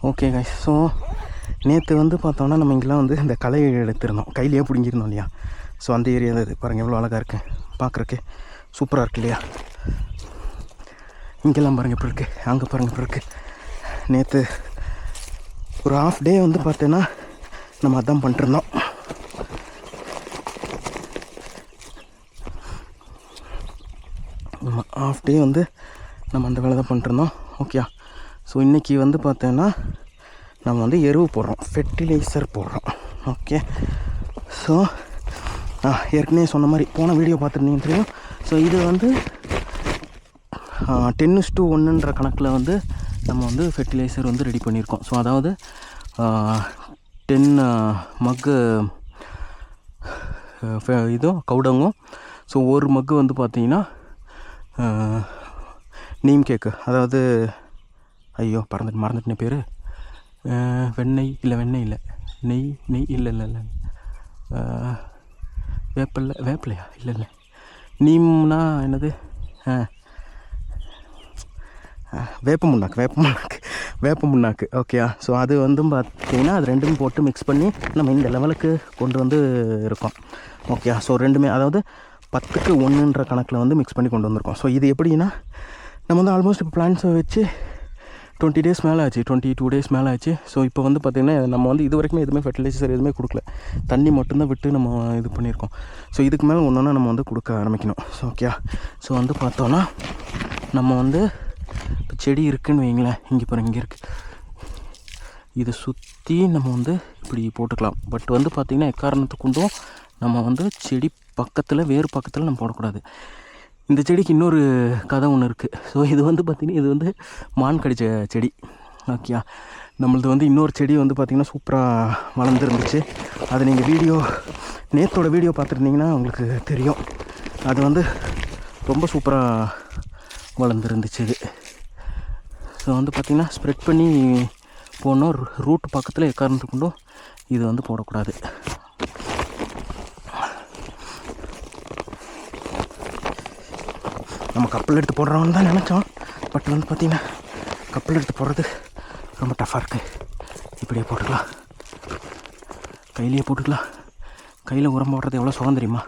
Okay guys, so நேற்று வந்து பார்த்தோன்னா நம்ம இங்கெல்லாம் வந்து இந்த களை எடுத்திருந்தோம், கையிலேயே பிடிங்கிருந்தோம் இல்லையா. ஸோ அந்த ஏரியா தான் இது. பாருங்கள் எவ்வளோ அழகாக இருக்குது, பார்க்குறக்கு சூப்பராக இருக்குது இல்லையா. இங்கெல்லாம் பாருங்கள் எப்படி இருக்குது, அங்கே பாருங்கள் எப்படி இருக்குது. நேற்று ஒரு ஹாஃப் டே வந்து பார்த்தீங்கன்னா நம்ம அதான் பண்ணிட்டுருந்தோம். ஹாஃப் டே வந்து நம்ம அந்த வேலை தான் பண்ணிட்டுருந்தோம். ஓகே, ஸோ இன்றைக்கி வந்து பார்த்தோன்னா நம்ம வந்து எருவு போடுறோம், ஃபெர்டிலைசர் போடுறோம். ஓகே, ஸோ ஏற்கனவே சொன்ன மாதிரி போன வீடியோ பார்த்துருந்தீங்கன்னு தெரியும். ஸோ இது வந்து 10:1 கணக்கில் வந்து நம்ம வந்து ஃபெர்டிலைசர் வந்து ரெடி பண்ணியிருக்கோம். ஸோ அதாவது 10 மக்கு இதுவும் கவுடங்கும். ஸோ ஒரு மக்கு வந்து பார்த்திங்கன்னா நீம் கேக்கு, அதாவது ஐயோ மறந்துட்டேன் பேர், வெண்ணெய் இல்லை நெய் இல்லை வேப்பிலையா இல்லை நீம்னா என்னது, வேப்ப முன்னாக்கு. ஓகேயா, ஸோ அது வந்து பார்த்திங்கன்னா அது ரெண்டும் போட்டு மிக்ஸ் பண்ணி நம்ம இந்த லெவலுக்கு கொண்டு வந்து இருக்கோம். ஓகேயா, ஸோ ரெண்டுமே அதாவது 10:1 கணக்கில் வந்து மிக்ஸ் பண்ணி கொண்டு வந்திருக்கோம். ஸோ இது எப்படின்னா நம்ம வந்து ஆல்மோஸ்ட் இப்போ பிளான்ஸை வச்சு 20 days மேலே ஆச்சு, 22 days மேலே ஆச்சு. ஸோ இப்போ வந்து பார்த்திங்கன்னா நம்ம வந்து இது வரைக்குமே எதுவுமே ஃபெர்டிலைசர் எதுவுமே கொடுக்கல, தண்ணி மட்டும்தான் விட்டு நம்ம இது பண்ணியிருக்கோம். ஸோ இதுக்கு மேலே ஒன்று நம்ம வந்து கொடுக்க ஆரம்பிக்கணும். ஸோ ஓகே, ஸோ வந்து பார்த்தோன்னா நம்ம வந்து இப்போ செடி இருக்குதுன்னு வைங்களேன், இங்கே பாருங்கள் இங்கே இருக்குது, இதை சுற்றி நம்ம வந்து இப்படி போட்டுக்கலாம். பட் வந்து பார்த்திங்கன்னா எக்காரணத்துக்கு கொண்டும் நம்ம வந்து செடி பக்கத்தில் வேறு பக்கத்தில் நம்ம போடக்கூடாது. இந்த செடிக்கு இன்னொரு கதை ஒன்று இருக்குது. ஸோ இது வந்து பார்த்திங்கன்னா இது வந்து மான் கடித்த செடி. ஓகே, நம்மளது வந்து இன்னொரு செடி வந்து பார்த்திங்கன்னா சூப்பராக வளர்ந்துருந்துச்சு. அது நீங்கள் நேற்றோட வீடியோ பார்த்துருந்தீங்கன்னா உங்களுக்கு தெரியும். அது வந்து ரொம்ப சூப்பராக வளர்ந்துருந்துச்சு இது. ஸோ வந்து பார்த்திங்கன்னா ஸ்ப்ரெட் பண்ணி போனோம், ரூட் பக்கத்தில் எக்காரணத்துக்கு கொண்டும் இது வந்து போடக்கூடாது. நம்ம கப்பல் எடுத்து போடுறோன்னு தான் நினச்சோம். பட் வந்து பார்த்திங்கன்னா கப்பல் எடுத்து போடுறது ரொம்ப டஃப்பாக இருக்குது. இப்படியே போட்டுக்கலாம், கையிலேயே போட்டுக்கலாம். கையில் உரம் போடுறது எவ்வளோ சுகம் தெரியுமா.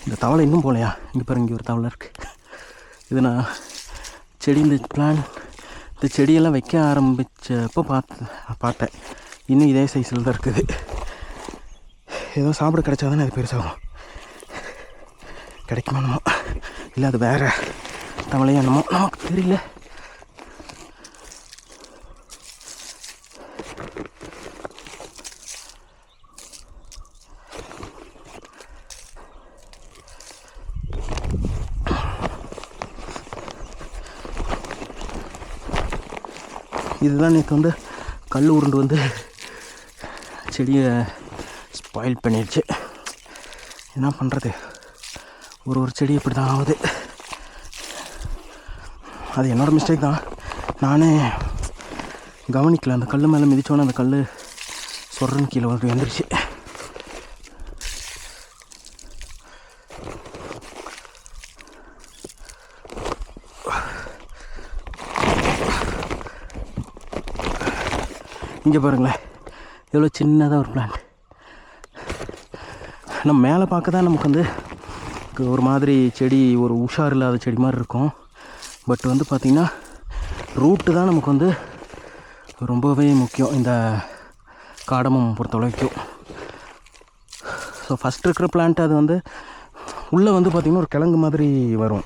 இந்த தவளை இன்னும் போகலையா, இங்கே பாருங்க இங்கே ஒரு தவளை இருக்குது. இது நான் இந்த செடியெல்லாம் வைக்க ஆரம்பித்தப்போ பார்த்தேன். இன்னும் இதே சைஸில் தான் இருக்குது. ஏதோ சாப்பிட கிடைச்சா தானே அது பெருசாகும். கிடைக்குமா என்னமோ, இல்லை அது வேறு தவளையா என்னமோ நமக்கு தெரியல. இதுதான் நேற்று வந்து கல் உருண்டு வந்து செடியை ஸ்பாயில் பண்ணிடுச்சு. என்ன பண்ணுறது, ஒரு செடி இப்படி தான் ஆகுது. அது என்னோடய மிஸ்டேக் தான், நானே கவனிக்கல. அந்த கல் மேலே மிதித்தோன்னே அந்த கல் சொல்கிறன்னு கீழே வந்து வந்துருச்சு. இங்கே பாருங்களேன் எவ்வளோ சின்னதாக ஒரு பிளான்ட். நம்ம மேலே பார்க்க தான் நமக்கு வந்து ஒரு மாதிரி செடி, ஒரு உஷார் இல்லாத செடி மாதிரி இருக்கும். பட் வந்து பார்த்திங்கன்னா ரூட்டு தான் நமக்கு வந்து ரொம்பவே முக்கியம் இந்த காடமம் பொறுத்த வரைக்கும். ஸோ ஃபஸ்ட் இருக்கிற பிளான்ட் அது வந்து உள்ளே வந்து பார்த்திங்கன்னா ஒரு கிழங்கு மாதிரி வரும்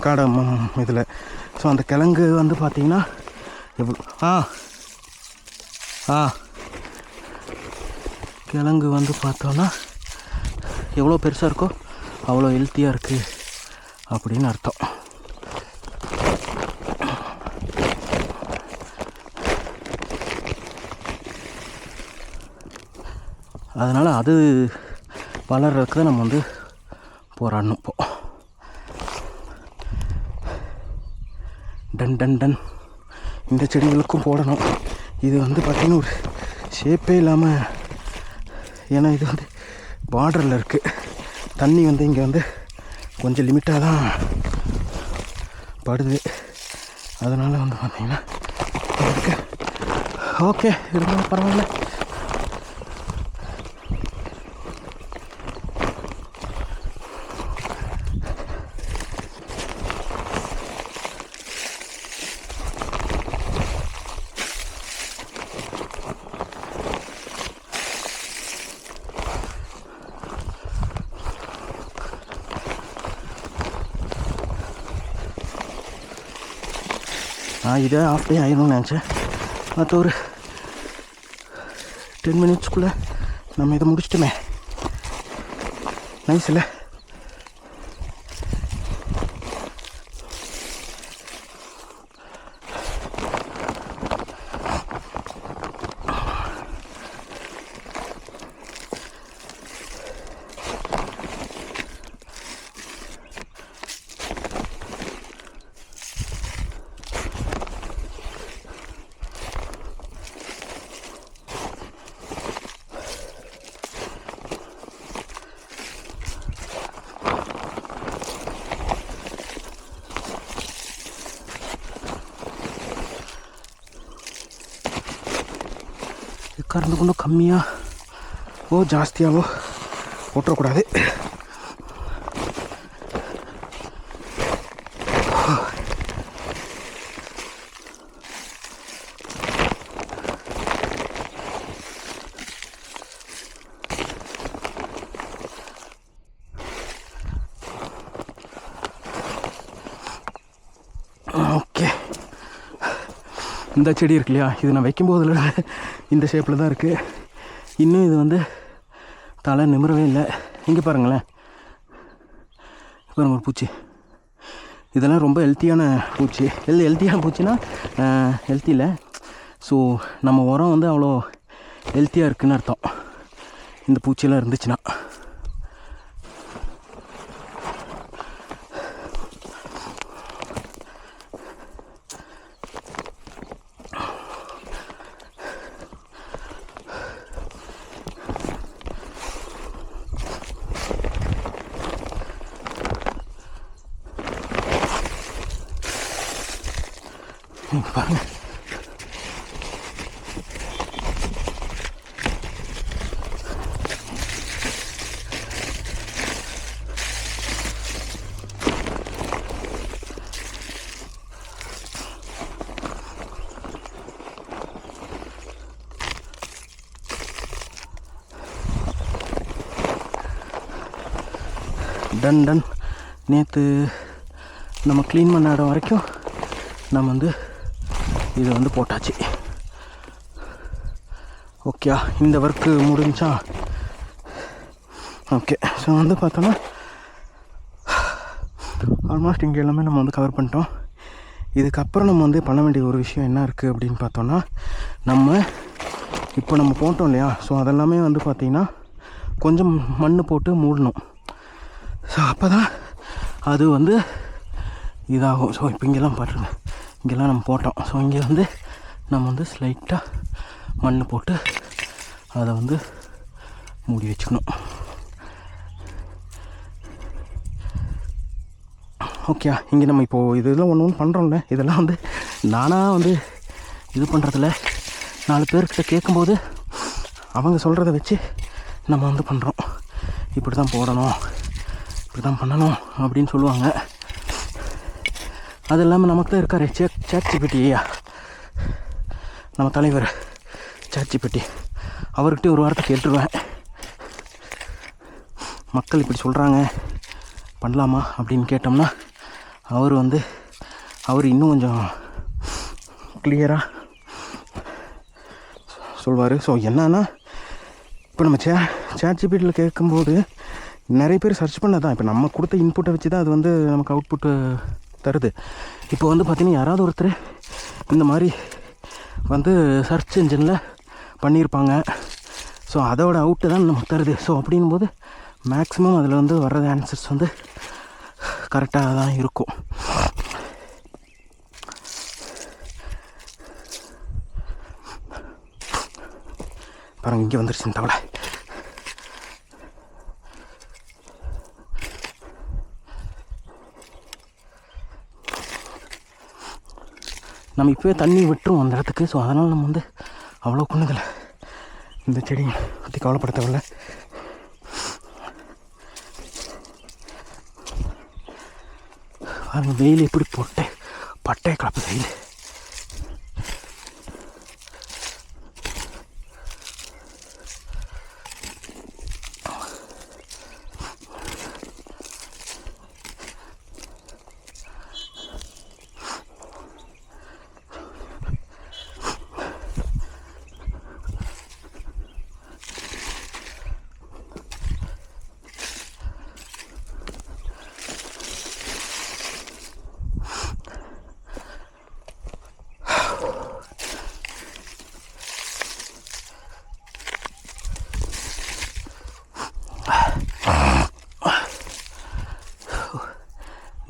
காடமம் இதில். ஸோ அந்த கிழங்கு வந்து பார்த்திங்கன்னா கிழங்கு வந்து பார்த்தோன்னா எவ்வளோ பெருசாக இருக்கோ அவ்வளோ ஹெல்த்தியாக இருக்குது அப்படின்னு அர்த்தம். அதனால் அது வளர்கிறதுக்கு தான் நம்ம வந்து போராடணும். இப்போது டன் டன் டன். இந்த செடிகளுக்கும் போடணும். இது வந்து பார்த்திங்கன்னா ஒரு ஷேப்பே இல்லாமல், ஏன்னா இது வந்து பார்டரில் இருக்குது. தண்ணி வந்து இங்கே வந்து கொஞ்சம் லிமிட்டாக தான் படுது. அதனால் வந்து பார்த்திங்கன்னா இருக்கு. ஓகே, இருந்தாலும் பரவாயில்ல. இதே ஆஃப் டே ஆயிடும்னு நினச்சேன். மற்ற ஒரு 10 மினிட்ஸ்க்குள்ளே நம்ம இதை முடிச்சிட்டோமே. நைஸ் இல்லை? கறந்து கொண்டு கம்மியாக ஜாஸ்தியாகவோ போட்டுறக்கூடாது. ஓகே, இந்த செடி இருக்கு இல்லையா, இது நான் வைக்கும்போதில் இந்த ஷேப்பில் தான் இருக்குது. இன்னும் இது வந்து தலை நிமிரவே இல்லை. இங்கே பாருங்களேன், பாருங்கள் ஒரு பூச்சி. இதெல்லாம் ரொம்ப ஹெல்த்தியான பூச்சி. ஹெல்த்தியான பூச்சின்னா ஹெல்த்தி இல்லை. ஸோ நம்ம உரம் வந்து அவ்வளோ ஹெல்த்தியாக இருக்குதுன்னு அர்த்தம் இந்த பூச்சியெல்லாம் இருந்துச்சுன்னா. பாருங்க, டன் டன். நேற்று நம்ம க்ளீன் பண்ண இடம் வரைக்கும் நம்ம வந்து இது வந்து போட்டாச்சு. ஓகே, இந்த ஒர்க்கு முடிஞ்சா ஓகே. ஸோ வந்து பார்த்தோன்னா ஆல்மோஸ்ட் இங்கே எல்லாமே நம்ம வந்து கவர் பண்ணிட்டோம். இதுக்கப்புறம் நம்ம வந்து பண்ண வேண்டிய ஒரு விஷயம் என்ன இருக்குது அப்படின்னு பார்த்தோன்னா, நம்ம இப்போ நம்ம போட்டோம் இல்லையா, ஸோ அதெல்லாமே வந்து பார்த்திங்கன்னா கொஞ்சம் மண் போட்டு மூடணும். ஸோ அப்போ தான் அது வந்து இதாகும். ஸோ இப்போ இங்கெல்லாம் பாருங்க, இங்கெல்லாம் நம்ம போட்டோம். ஸோ இங்கே வந்து நம்ம வந்து ஸ்லைட்டாக மண் போட்டு அதை வந்து மூடி வச்சுக்கணும். ஓகே, இங்கே நம்ம இப்போது இதெல்லாம் ஒன்று பண்ணுறோம்ல, இதெல்லாம் வந்து நானாக வந்து இது பண்ணுறதில்ல, 4 பேர்கிட்ட கேட்கும்போது அவங்க சொல்கிறத வச்சு நம்ம வந்து பண்ணுறோம். இப்படி தான் போடணும், இப்படி தான் பண்ணணும் அப்படின்னு சொல்லுவாங்க. அது இல்லாமல் நமக்கு தான் இருக்கார் ChatGPT, நம்ம தலைவர் ChatGPT. அவர்கிட்ட ஒரு வார்த்தை கேட்டுருவேன், மக்கள் இப்படி சொல்கிறாங்க பண்ணலாமா அப்படின்னு கேட்டோம்னா அவர் இன்னும் கொஞ்சம் கிளியராக சொல்வார். ஸோ என்னன்னா, இப்போ நம்ம ChatGPTயில் கேட்கும்போது நிறைய பேர் சர்ச் பண்ணதான். இப்போ நம்ம கொடுத்த இன்புட்டை வச்சு தான் அது வந்து நமக்கு அவுட்புட்டு தருது. இப்போ வந்து பார்த்திங்கன்னா யாராவது ஒருத்தர் இந்த மாதிரி வந்து சர்ச் இன்ஜினில் பண்ணியிருப்பாங்க. ஸோ அதோட அவுட்டு தான் நமக்கு தருது. ஸோ அப்படிங்கும்போது மேக்ஸிமம் அதில் வந்து வர்றது ஆன்சர்ஸ் வந்து கரெக்டாக தான் இருக்கும். பாருங்கள் இங்கே வந்துருச்சு தவளை. நம்ம இப்போவே தண்ணி விட்டுரும் அந்த இடத்துக்கு. ஸோ அதனால் நம்ம வந்து அவ்வளோ கொண்டதில்லை, இந்த செடி பற்றி கவலைப்பட தேவையில்ல. பாருங்கள் வெயில் எப்படி போட்டு பட்டையை கலப்பு வெயில்.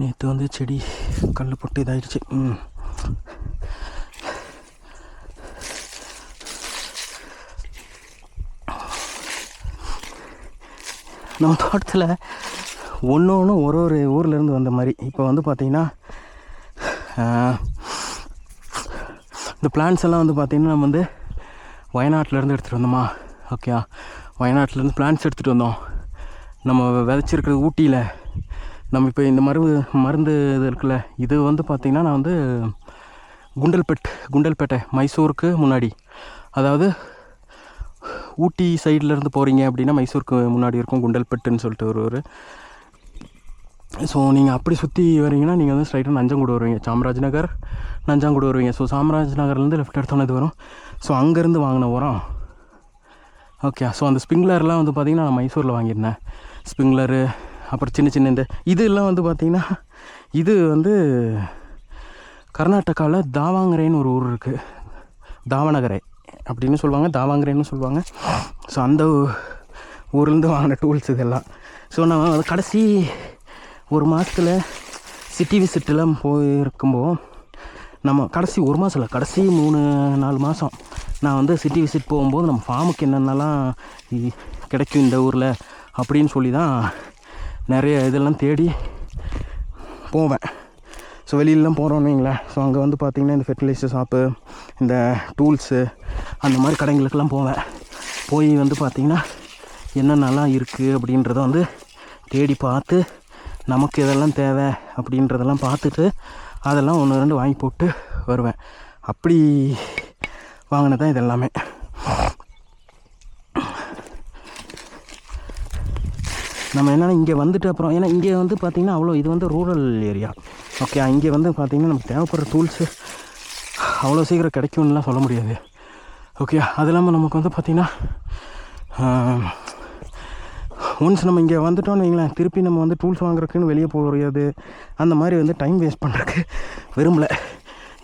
நேற்று வந்து செடி கல் போட்டு இதாகிடுச்சு. நம்ம தோட்டத்தில் ஒன்று ஒரு ஒரு ஊர்லேருந்து வந்த மாதிரி. இப்போ வந்து பார்த்திங்கன்னா இந்த பிளான்ஸ் எல்லாம் வந்து பார்த்திங்கன்னா நம்ம வந்து வயநாட்டிலேருந்து எடுத்துகிட்டு வந்தோமா. ஓகே, வயநாட்டிலேருந்து பிளான்ஸ் எடுத்துகிட்டு வந்தோம். நம்ம விதைச்சிருக்கிறது ஊட்டியில். நம்ம இப்போ இந்த மருந்து இது இருக்குல்ல, இது வந்து பார்த்திங்கன்னா நான் வந்து குண்டல்பேட்டை மைசூருக்கு முன்னாடி, அதாவது ஊட்டி சைட்லேருந்து போகிறீங்க அப்படின்னா மைசூருக்கு முன்னாடி இருக்கும் குண்டல்பேட்டுன்னு சொல்லிட்டு ஒரு ஊர். ஸோ நீங்கள் அப்படி சுற்றி வரீங்கன்னா நீங்கள் வந்து ஸ்ட்ரைட்டாக நஞ்சங்கூடு வருவீங்க, சாம்ராஜ்நகர் நஞ்சாங்கூடு வருவீங்க. ஸோ சாம்ராஜ்நகர்லேருந்து லெஃப்ட் எடுத்தோன்னே இது வரும். ஸோ அங்கேருந்து வாங்கின உரம். ஓகே, ஸோ அந்த ஸ்ப்ரிங்க்லர்லாம் வந்து பார்த்திங்கன்னா நான் மைசூரில் வாங்கியிருந்தேன். ஸ்ப்ரிங்க்லரு, அப்புறம் சின்ன இந்த இதெல்லாம் வந்து பார்த்திங்கன்னா இது வந்து கர்நாடகாவில் தாவாங்கரைன்னு ஒரு ஊர் இருக்குது. தாவநகரை அப்படின்னு சொல்லுவாங்க, தாவாங்கரைன்னு சொல்லுவாங்க. ஸோ அந்த ஊர்லேருந்து வாங்கின டூல்ஸ் இதெல்லாம். ஸோ நான் அது கடைசி ஒரு மாதத்தில் சிட்டி விசிட்டெல்லாம் போயிருக்கும்போது, நம்ம கடைசி ஒரு மாதம் இல்லை, கடைசி 3-4 மாதம் நான் வந்து சிட்டி விசிட் போகும்போது நம்ம ஃபார்முக்கு என்னென்னலாம் கிடைக்கும் இந்த ஊரில் அப்படின்னு சொல்லி தான் நிறைய இதெல்லாம் தேடி போவேன். ஸோ வெளியிலலாம் போகிறோன்னு வைங்களேன். ஸோ அங்கே வந்து பார்த்திங்கன்னா இந்த ஃபெர்டிலைசர் ஷாப்பு, இந்த டூல்ஸு, அந்த மாதிரி கடைங்களுக்கெல்லாம் போவேன். போய் வந்து பார்த்திங்கன்னா என்னென்னலாம் இருக்குது அப்படின்றத வந்து தேடி பார்த்து, நமக்கு இதெல்லாம் தேவை அப்படின்றதெல்லாம் பார்த்துட்டு அதெல்லாம் 1-2 வாங்கி போட்டு வருவேன். அப்படி வாங்கினதான் இது எல்லாமே. நம்ம என்னென்னா இங்கே வந்துட்டு அப்புறம், ஏன்னா இங்கே வந்து பார்த்திங்கன்னா அவ்வளோ இது வந்து ரூரல் ஏரியா. ஓகே, இங்கே வந்து பார்த்திங்கன்னா நமக்கு தேவைப்படுற டூல்ஸு அவ்வளோ சீக்கிரம் கிடைக்கும்னுலாம் சொல்ல முடியாது. ஓகே, அது இல்லாமல் நமக்கு வந்து பார்த்திங்கன்னா ஒன்ஸ் நம்ம இங்கே வந்துட்டோன்னு வைங்களேன், திருப்பி நம்ம வந்து டூல்ஸ் வாங்குறதுக்குன்னு வெளியே போகிறது, அந்த மாதிரி வந்து டைம் வேஸ்ட் பண்ணுறதுக்கு விரும்பலை.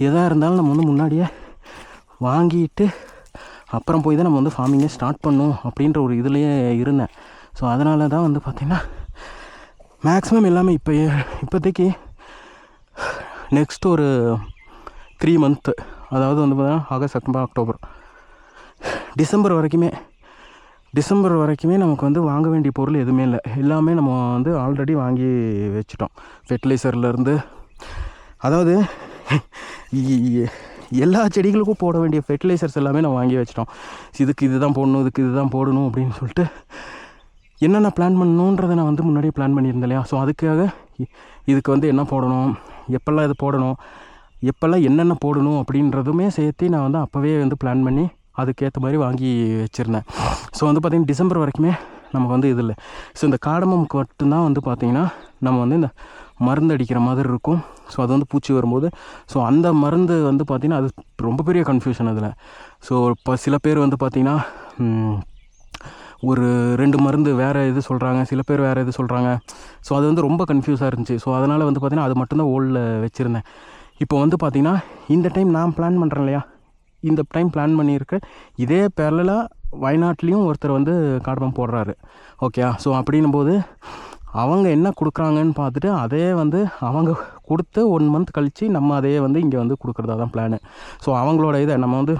எதாக இருந்தாலும் நம்ம வந்து முன்னாடியே வாங்கிட்டு அப்புறம் போய் தான் நம்ம வந்து ஃபார்மிங்கை ஸ்டார்ட் பண்ணணும் அப்படின்ற ஒரு இதுலேயே இருந்தேன். ஸோ அதனால தான் வந்து பார்த்திங்கன்னா மேக்ஸிமம் எல்லாமே இப்போதைக்கு நெக்ஸ்ட் ஒரு 3 மந்த்து, அதாவது வந்து பார்த்திங்கன்னா ஆகஸ்ட், செப்டம்பர், அக்டோபர், டிசம்பர் வரைக்குமே நமக்கு வந்து வாங்க வேண்டிய பொருள் எதுவுமே இல்லை. எல்லாமே நம்ம வந்து ஆல்ரெடி வாங்கி வச்சுட்டோம். ஃபெர்டிலைசர்லேருந்து, அதாவது எல்லா செடிகளுக்கும் போட வேண்டிய ஃபெர்டிலைசர்ஸ் எல்லாமே நம்ம வாங்கி வச்சிட்டோம். இதுக்கு இது தான் போடணும், இதுக்கு இது தான் போடணும் அப்படின்னு சொல்லிட்டு என்னென்ன பிளான் பண்ணணுன்றதை நான் வந்து முன்னாடியே பிளான் பண்ணியிருந்தேன் இல்லையா. ஸோ அதுக்காக இதுக்கு வந்து என்ன போடணும், எப்போல்லாம் இது போடணும், எப்போல்லாம் என்னென்ன போடணும் அப்படின்றதுமே சேர்த்து நான் வந்து அப்போவே வந்து பிளான் பண்ணி அதுக்கேற்ற மாதிரி வாங்கி வச்சுருந்தேன். ஸோ வந்து பார்த்திங்கன்னா டிசம்பர் வரைக்குமே நமக்கு வந்து இது இல்லை. ஸோ இந்த காடமம்க்கு மட்டும்தான் வந்து பார்த்திங்கன்னா நம்ம வந்து இந்த மருந்து அடிக்கிற மாதிரி இருக்கும். ஸோ அது வந்து பூச்சி வரும்போது, ஸோ அந்த மருந்து வந்து பார்த்திங்கன்னா அது ரொம்ப பெரிய கன்ஃபியூஷன் அதில். ஸோ இப்போ சில பேர் வந்து பார்த்திங்கன்னா ஒரு 2 மருந்து வேறு இது சொல்கிறாங்க, சில பேர் வேறு இது சொல்கிறாங்க. ஸோ அது வந்து ரொம்ப கன்ஃபியூஸாக இருந்துச்சு. ஸோ அதனால் வந்து பார்த்திங்கன்னா அது மட்டும்தான் ஓல்டில் வச்சுருந்தேன். இப்போ வந்து பார்த்திங்கன்னா இந்த டைம் நான் பிளான் பண்ணுறேன் இல்லையா, இந்த டைம் பிளான் பண்ணியிருக்கேன். இதே பேரலாக வயநாட்லேயும் ஒருத்தர் வந்து காடமம் போடுறாரு. ஓகே, ஸோ அப்படின்னும் போது அவங்க என்ன கொடுக்குறாங்கன்னு பார்த்துட்டு அதே வந்து அவங்க கொடுத்து 1 மந்த் கழித்து நம்ம அதே வந்து இங்கே வந்து கொடுக்குறதா தான் பிளானு. ஸோ அவங்களோட இதை நம்ம வந்து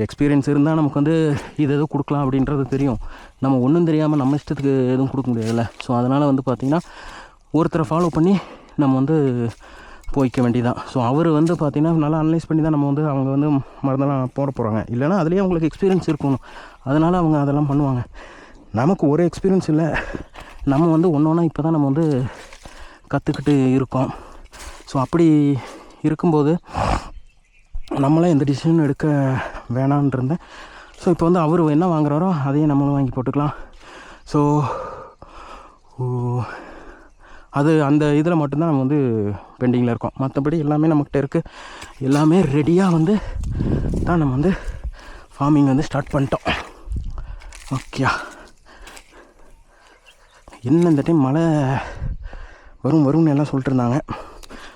எக்ஸ்பீரியன்ஸ் இருந்தால் நமக்கு வந்து இது எதுவும் கொடுக்கலாம் அப்படின்றது தெரியும். நம்ம ஒன்றும் தெரியாமல் நம்ம இஷ்டத்துக்கு எதுவும் கொடுக்க முடியாதுல்ல. ஸோ அதனால் வந்து பார்த்திங்கன்னா ஒருத்தரை ஃபாலோ பண்ணி நம்ம வந்து போய்க்க வேண்டியதான். ஸோ அவர் வந்து பார்த்திங்கன்னா நல்லா அனலைஸ் பண்ணி தான் நம்ம வந்து அவங்க வந்து மருந்தெல்லாம் போட போகிறாங்க. இல்லைனா அதுலேயே அவங்களுக்கு எக்ஸ்பீரியன்ஸ் இருக்கணும், அதனால் அவங்க அதெல்லாம் பண்ணுவாங்க. நமக்கு ஒரு எக்ஸ்பீரியன்ஸ் இல்லை, நம்ம வந்து ஒன்றா இப்போ தான் நம்ம வந்து கற்றுக்கிட்டு இருக்கோம். ஸோ அப்படி இருக்கும்போது நம்மளே எந்த டிசிஷனும் எடுக்க வேணான்னு இருந்தேன். ஸோ இப்போ வந்து அவர் என்ன வாங்குறாரோ அதையே நம்மளும் வாங்கி போட்டுக்கலாம். ஸோ அது அந்த இதில் மட்டும்தான் நம்ம வந்து பெண்டிங்கில் இருக்கோம். மற்றபடி எல்லாமே நம்மக்கிட்ட இருக்குது, எல்லாமே ரெடியாக வந்து தான் நம்ம வந்து ஃபார்மிங் வந்து ஸ்டார்ட் பண்ணிட்டோம். ஓகே, என்ன இந்த டைம் மழை வரும்னு எல்லாம் சொல்லிட்டு இருந்தாங்க.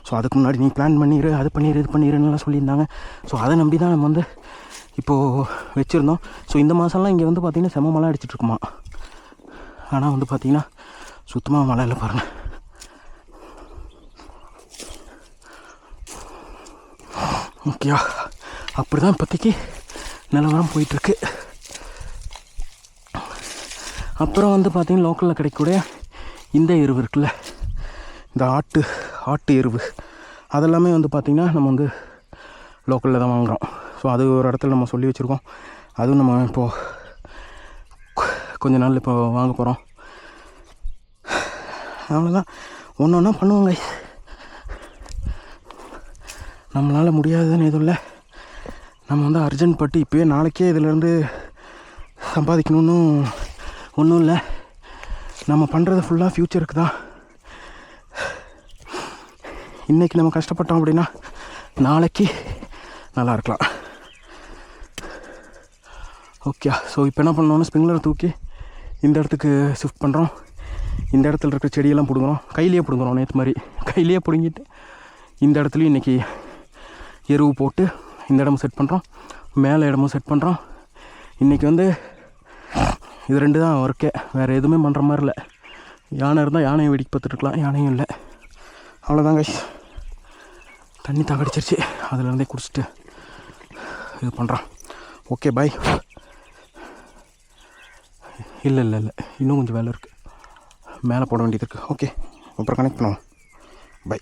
ஸோ அதுக்கு முன்னாடி நீ பிளான் பண்ணிடு, அது பண்ணிடு, இது பண்ணிடுன்னெல்லாம் சொல்லியிருந்தாங்க. ஸோ அதை நம்பி தான் நம்ம வந்து இப்போது வச்சுருந்தோம். ஸோ இந்த மாதம்லாம் இங்கே வந்து பார்த்திங்கன்னா செம்ம மழை அடிச்சிட்ருக்குமா. ஆனால் வந்து பார்த்திங்கன்னா சுத்தமாக மழை இல்லை பாருங்கள். ஓகே, அப்படி தான் இப்போதைக்கு நிலவரம் போயிட்டுருக்கு. அப்புறம் வந்து பார்த்திங்கன்னா லோக்கலில் கிடைக்கக்கூடிய இந்த எருவு இருக்குல்ல, இந்த ஆட்டு எருவு, அதெல்லாமே வந்து பார்த்திங்கன்னா நம்ம வந்து லோக்கலில் தான் வாங்குகிறோம். ஸோ அது ஒரு இடத்துல நம்ம சொல்லி வச்சுருக்கோம். அதுவும் நம்ம இப்போது கொஞ்ச நாள் இப்போ வாங்க போகிறோம். அவ்வளோதான், ஒன்று ஒன்றா பண்ணுவோங்க. நம்மளால் முடியாதுன்னு எதுவும் இல்லை. நம்ம வந்து அர்ஜென்ட் பட்டு இப்போயே நாளைக்கே இதிலேருந்து சம்பாதிக்கணுன்னு ஒன்றும் இல்லை. நம்ம பண்ணுறது ஃபுல்லாக ஃப்யூச்சருக்கு தான். இன்றைக்கி நம்ம கஷ்டப்பட்டோம் அப்படின்னா நாளைக்கு நல்லா இருக்கலாம். ஓகே, ஸோ இப்போ என்ன பண்ணோன்னா ஸ்ப்ரிங்க்லர் தூக்கி இந்த இடத்துக்கு ஷிஃப்ட் பண்ணுறோம். இந்த இடத்துல இருக்கிற செடியெல்லாம் பிடுங்குறோம், கையிலேயே பிடுங்குறோம். நேற்று மாதிரி கையிலேயே பிடுங்கிட்டு இந்த இடத்துலையும் இன்றைக்கி எருவு போட்டு இந்த இடமும் செட் பண்ணுறோம், மேலே இடமும் செட் பண்ணுறோம். இன்றைக்கி வந்து இது 2 தான் ஒர்க்கே, வேறு எதுவுமே பண்ணுற மாதிரி இல்லை. யானை இருந்தால் யானையை வெடிக்க பார்த்துட்டுருக்கலாம், யானையும் இல்லை. அவ்வளோதாங்க, தண்ணி தகடிச்சிருச்சு, அதிலேருந்தே குடிச்சிட்டு இது பண்ணுறான். Okay bye. இல்லை இன்னும் கொஞ்சம் வேலை இருக்குது, மேலே போட வேண்டியது இருக்குது. ஓகே, அப்புறம் கனெக்ட் பண்ணுவோம். பை.